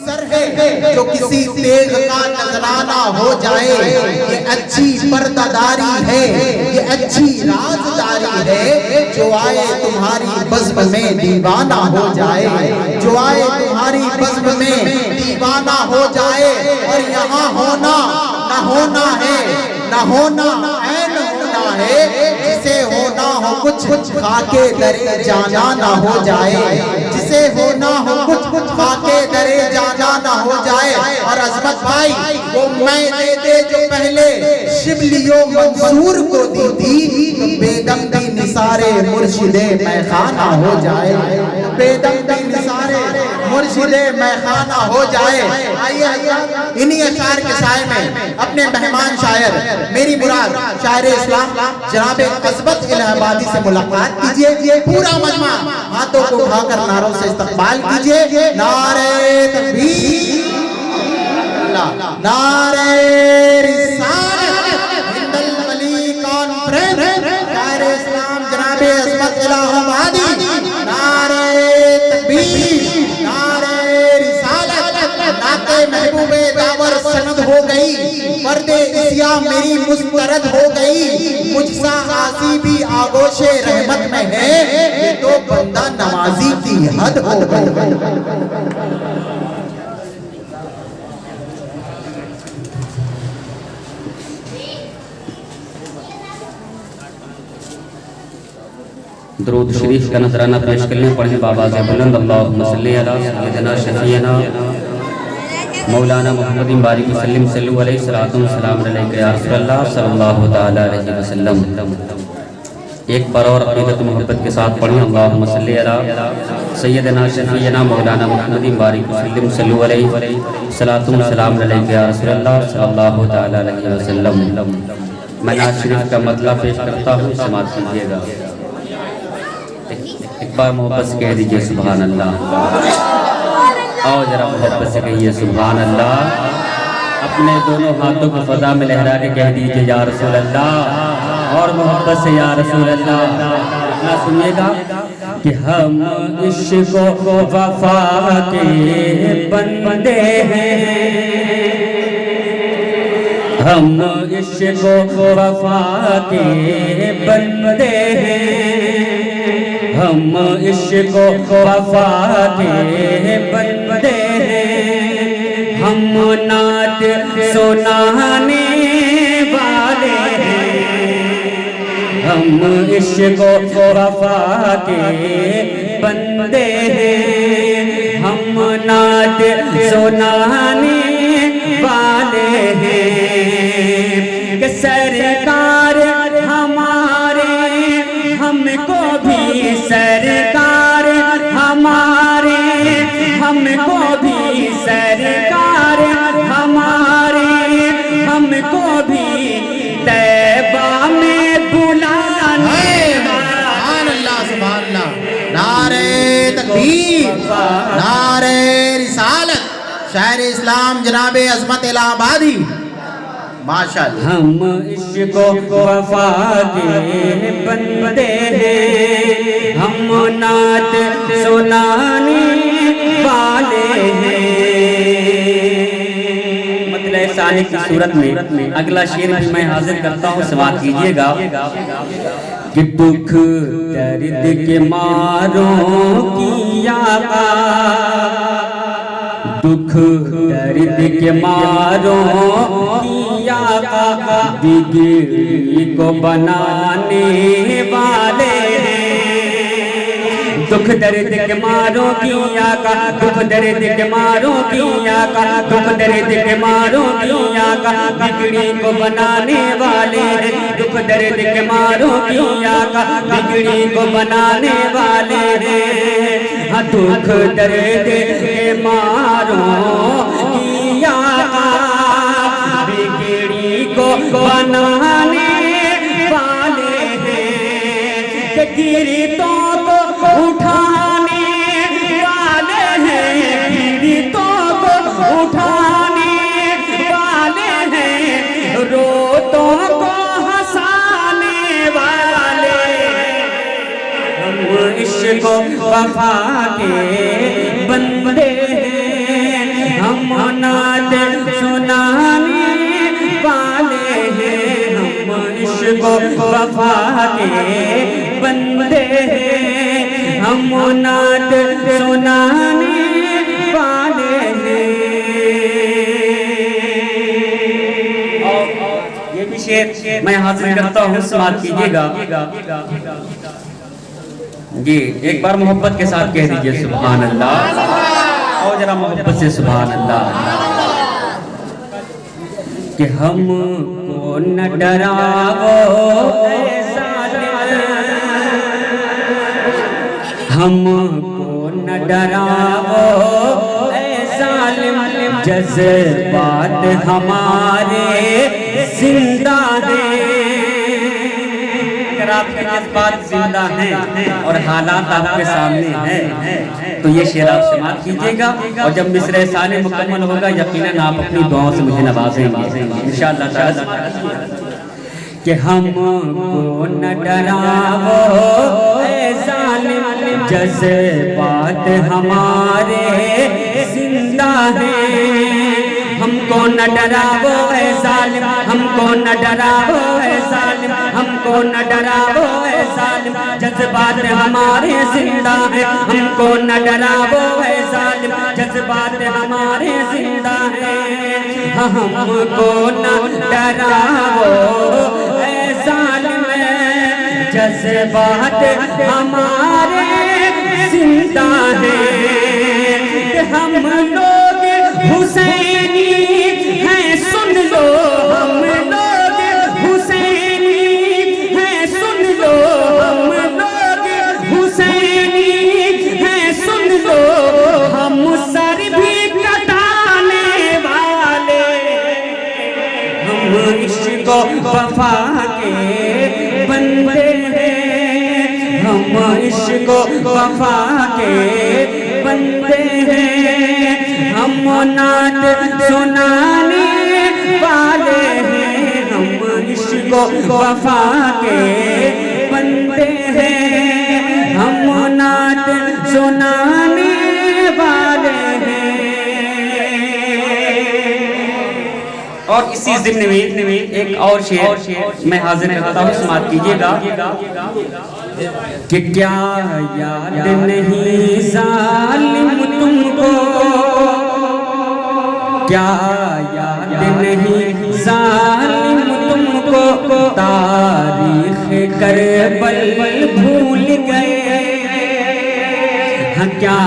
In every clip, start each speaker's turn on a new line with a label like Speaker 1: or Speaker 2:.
Speaker 1: Sir है जो किसी तेग का नजराना हो जाए, ये अच्छी पर्दादारी है, ये अच्छी राजदारी है। जो आए तुम्हारी बज़्म में दीवाना हो जाए, जो आए तुम्हारी बज़्म में दीवाना हो जाए। और यहाँ होना न होना है, न होना ऐन होना है। जिसे होना हो कुछ खाके दरे जाना ना हो जाए, जिसे होना हो कुछ खाके दरे जाना ना हो जाए। और अज़मत भाई वो मैं दे दे जो पहले शिबलियो मंसूर को दी थी, तो बेदम दी निसारे मुर्शिदे मैखाना हो जाए, बेदम दी निसारे मुर्शिदे मैखाना हो जाए। आइए इन्हीं अशार के साए में अपने मेहमान शायर मेरी मुराद शायर इस्लाम जनाब अज़मत इलाहाबादी से मुलाकात कीजिए। पूरा मजमा हाथों को उठाकर नारों से इस्तकबाल कीजिए। नारे तकबीर, नारे रिसालत, हिंदल वली कॉन्फ्रेंस, शायर इस्लाम जनाब अज़मत इलाहाबादी। नारे तकबीर, नारे रिसालत, नाते महबूबे दावर सनद हो गई, पर्दे इसिया मेरी मुस्तरद हो गई। मुझसा आसी भी आगोशे रहमत में है, ये तो बंदा नमाजी की हद हो गई।
Speaker 2: दुरूद शरीफ का नजराना पेश करने पढ़े बाबा से बुलंद अल्लाहुम्मा सल्ली अला सय्यिदना शफीना मौलाना मुहम्मद बारिक वसल्लम सल्लल्लाहु अलैहि सलाम अलैका या रसूलल्लाह सल्लल्लाहु तआला अलैहि वसल्लम। एक बार और अक़ीदत मोहब्बत के साथ पढ़ें अल्लाहुम्मा सल्ली अला सय्यिदना शफीना मौलाना मुहम्मद बारिक वसल्लम सल्लल्लाहु अलैहि सलाम अलैका या रसूलल्लाह सल्लल्लाहु तआला अलैहि वसल्लम। मैं नात शरीफ का मतलब पेश करता हूँ, समाअत कीजिएगा। एक बार मोहब्बत से कह दीजिए सुभान अल्लाह, और जरा मोहब्बत से कहिए सुभान अल्लाह। अपने दोनों हाथों को फजा में लहरा के कह दीजिए या रसूल अल्लाह, और मोहब्बत से या रसूल अल्लाह। ना सुनिएगा कि हम इश्क़ को वफा के बंदे हैं, हम इश्क़ को वफा के बंदे हैं, हम इश्क़ को वफा के बंदे हैं। हम नात सुनाने वाले हैं, हम इश्क़ को वफा के बंदे हैं। हम नात सुनाने वाले हैं कि सरकार हमारे, हमको भी सरकार हमारे, हमको भी सरकार हमारे, हमको भी तैबा में बुलाने। सुभान अल्लाह, सुभान अल्लाह। नारे तकबीर, नारे रिसालत, शायर इस्लाम जनाबे अज़मत इलाहाबादी माशाअल्लाह। हम इश्क़ को वफा के बंदे हैं, हम नात सुनाने वाले हैं। मतलब सानी की सूरत में अगला शेर भी मैं हाजिर करता हूँ, समाअत कीजिएगा। कि दुख दर्द के मारों की आका, दुख दर्द के मारों की आका, बिगड़ी को बनाने वाले हैं। दुख दर्द के मारों की आका, दुख दर्द के मारों की आका, दुख दर्द के मारों की आका, बिगड़ी को बनाने वाले हैं। दुख दर्द के मारों की आका, बिगड़ी को बनाने वाले हैं। हाँ, दुख दर्द के मारों की आका, बिगड़ी को बनाने वाले हैं। गिरतों को उठाने वाले हैं, गिरतों को उठाने वाले हैं, रोतों को हंसाने वाले। हम इश्क़ वफा के बंदे हैं, नात सुनाने वाले हैं, हम इश्क वफा के बंदे हैं, हम नात सुनाने वाले हैं। और ये भी शेर मैं हाजिर करता हूँ, समाप्त कीजिएगा जी। एक बार मोहब्बत के साथ कह दीजिए सुभान अल्लाह, और जरा मोहब्बत से सुभान अल्लाह। कि हमको न डरावो ऐ ज़ालिम, हमको न डरावो ऐ ज़ालिम, जज़्बात हमारे जिंदा हैं। अगर आपके जज्बात जिंदा हैं और हालात आपके सामने हैं तो ये शेर आप समाप्त कीजिएगा, और जब मिसरे साले मुकम्मल होगा यकीनन आप अपनी दुआओं से मुझे नवाजेंगे इंशाअल्लाह ताला। कि हमको न डरावो ऐ ज़ालिम, जज़्बात हमारे जिंदा हैं, हमको न डरावो ऐ ज़ालिम, हमको न डरावो ऐ ज़ालिम, हमको न डरावो ऐ ज़ालिम, जज्बात हमारे जिंदा हैं, हमको न डरावो ऐ ज़ालिम, जज्बात हमारे जिंदा हैं, हमको न डरावो ऐ ज़ालिम, जज्बात हमारे जिंदा हैं। हम लोग हुसैनी हैं सुन लो, हम लोग हुसैनी हैं सुन लो, हम लोग हुसैनी हैं सुन लो, हम सर भी कटाने वाले, हम इश्क वफा के बंदे हैं, हम इश्क वफा के बंदे हैं, हम नात सुनाने वाले हैं, हम इश्क वफा के बंदे हैं, हम नात सुनाने वाले हैं। और इसी ज़िम्न में एक और शेर मैं हाजिर करता हूँ, समाप्त कीजिएगा। कि क्या याद नहीं ज़ालिम तुमको, क्या याद नहीं ज़ालिम तुमको, तारीख़ करबल भूल गए, हाँ क्या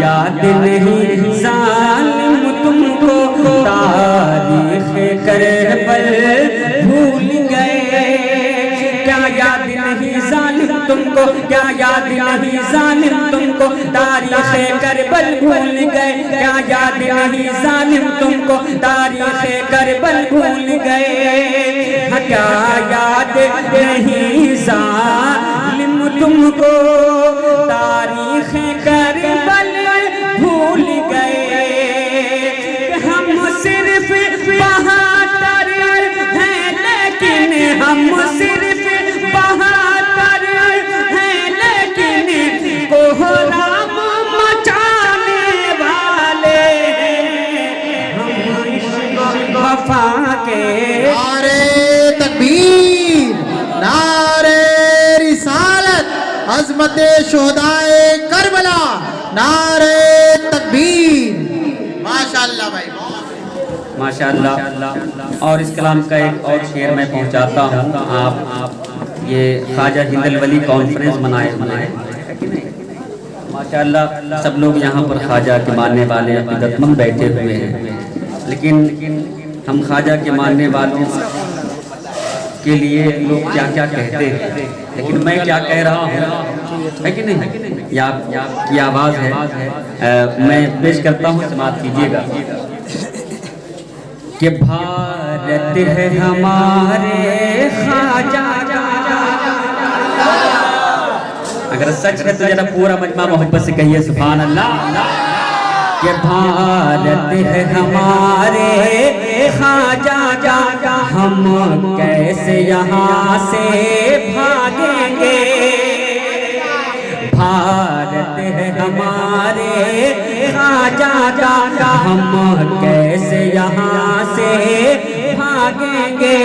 Speaker 2: याद नहीं ज़ालिम तुमको, तारीख़ करबल भूल गए, क्या याद नहीं ज़ालिम तुमको, क्या याद नहीं ज़ालिम तुमको, तारीख़ करबल भूल गए, क्या याद नहीं ज़ालिम तुमको, तारीख़ करबल भूल गए, हाँ क्या याद नहीं ज़ालिम तुमको, तारीख़ करबल भूल गए, हम सिर्फ बहादुर हैं लेकिन हम सिर्फ बहादुर हैं लेकिन कोहराम मचाने वाले हैं, हम इश्क वफा के।
Speaker 1: नारे तकबीर, नारे रिसालत, अज़मते शुहदाए करबला, नारे तकबीर। माशाअल्लाह भाई,
Speaker 2: माशाअल्लाह। और इस कलाम का एक और शेर मैं पहुंचाता हूँ। आप ये ख्वाजा हिंदल वली कॉन्फ्रेंस मनाए माशाअल्लाह, सब लोग यहाँ पर ख्वाजा के मानने वाले अक़ीदतमंद बैठे हुए हैं, लेकिन हम ख्वाजा के मानने वालों के लिए लोग क्या क्या कहते हैं, लेकिन मैं क्या कह रहा हूँ है कि नहीं, या की आवाज़ है, मैं पेश करता हूँ, समाप्त कीजिएगा। कि भारत है हमारे ख्वाजा, अगर सच है तो जरा पूरा मजमा मोहब्बत से कहिए सुभान अल्लाह। कि भारत है हमारे ख्वाजा, हम कैसे यहाँ से भागेंगे, भारत है हमारे ख्वाजा का, हम कैसे यहाँ से भागेंगे।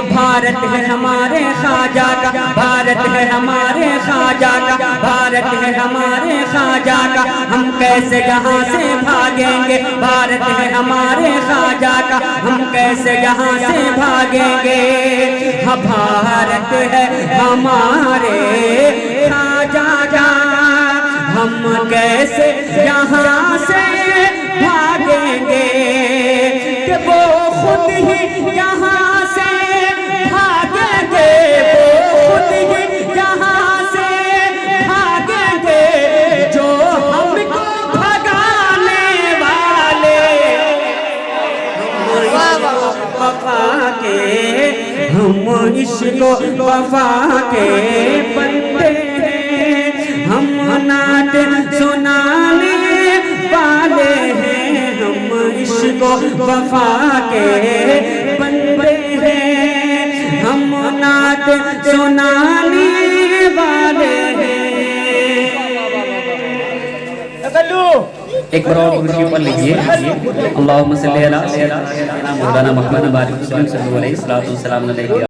Speaker 2: भारत है हमारे ख्वाजा का, भारत है हमारे ख्वाजा का, भारत है हमारे ख्वाजा का, हम कैसे यहाँ से भागेंगे। भारत है हमारे ख्वाजा का, हम कैसे यहाँ से भागेंगे। भारत है हमारे ख्वाजा का, हम कैसे यहाँ से भागेंगे। कि वो खुद ही यहाँ से भागेंगे, वो खुद ही यहाँ से भागेंगे, जो हमको भगाने वाले। वफा के, हम इश्को वफा के बंदे हैं, हम नात सुनाने वाले हैं, हम इश्को वफा के बंदे हैं, हम नात सुनाने वाले हैं। एक बार और खुशी पर लीजिए। अल्लाहुम्मा सल्ली अला सय्यिदना मौलाना मुहम्मद बारिक सल्लल्लाहु अलैहि वसल्लम।